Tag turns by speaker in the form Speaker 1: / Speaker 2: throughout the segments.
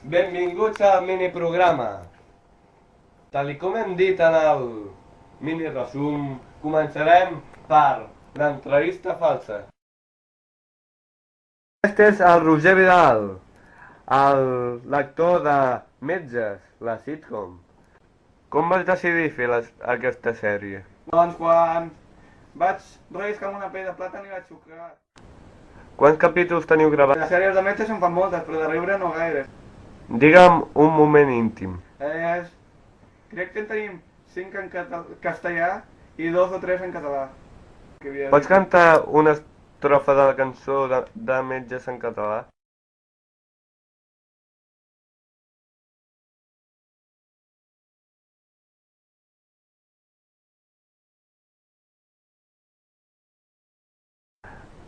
Speaker 1: Benvinguts al miniprograma. Tal com hem dit en el mini resum, començarem per l'entrevista falsa. Este és el Roger Vidal, l'actor de Metges, la sitcom. Com vas decidir fer aquesta sèrie?
Speaker 2: Doncs quan vaig relliscar amb una pell de plàtan i vaig sucar.
Speaker 1: Quants capítols teniu gravats?
Speaker 2: Les sèries de metges en fan moltes, però de riure no gaire.
Speaker 1: Digue'm un moment íntim.
Speaker 2: Crec que en tenim 5 en castellà i 2 o 3 en català.
Speaker 1: Pots cantar una estrofa de la cançó de Metges en català?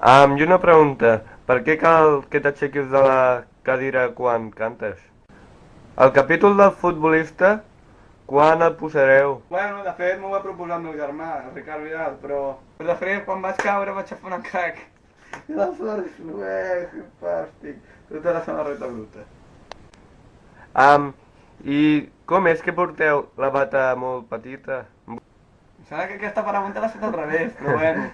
Speaker 1: I una pregunta, per què cal que t'aixequis de la cadira quan cantes? El capítol del futbolista, quan el posareu?
Speaker 2: Bueno, de fet m'ho va proposar el meu germà, el Ricard Vidal, però després quan vaig caure vaig fer una cac. I aleshores, que fàstic. Tota la samarreta bruta.
Speaker 1: I com és que porteu la bata molt petita?
Speaker 2: Em sembla que aquesta pregunta l'ha fet al revés, però bueno.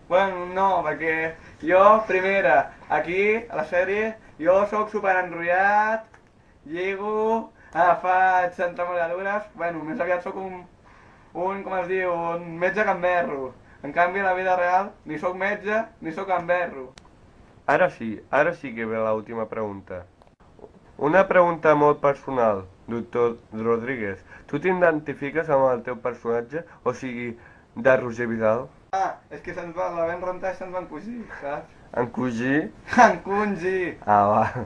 Speaker 2: Bueno, no, perquè jo, primera, aquí, a la sèrie, jo sóc superenrotllat, lligo, faig entremolladures, bueno, més aviat sóc un, com es diu, un metge gamberro. En canvi, a la vida real, ni sóc metge, ni sóc gamberro.
Speaker 1: Ara sí que ve l'última pregunta. Una pregunta molt personal, doctor Rodríguez. Tu t'identifiques amb el teu personatge, o sigui, de Roger Vidal?
Speaker 2: És que se'ns va, la vam rentar i se'ns va encogir, saps?
Speaker 1: Encogir?
Speaker 2: Encongir!
Speaker 1: Va.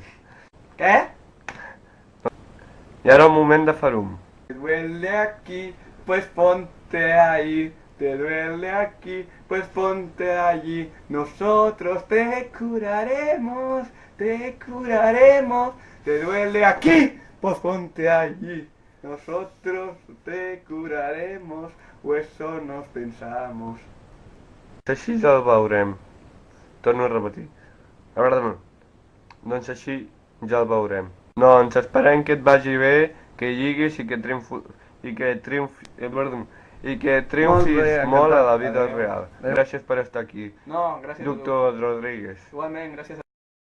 Speaker 2: Què?
Speaker 1: I ara un moment de farum.
Speaker 2: Te duele aquí, pues ponte ahí. Te duele aquí, pues ponte allí. Nosotros te curaremos, te curaremos. Te duele aquí, pues ponte allí. Nosotros te curaremos, o eso nos pensamos.
Speaker 1: Així ja el veurem. Torno a repetir. A veure, doncs així ja el veurem. Doncs esperem que et vagi bé, que lliguis i que triomfis molt a la vida real. Gràcies per estar aquí.
Speaker 2: No, gràcies a tu.
Speaker 1: Doctor Rodríguez.
Speaker 2: Igualment, gràcies a tu.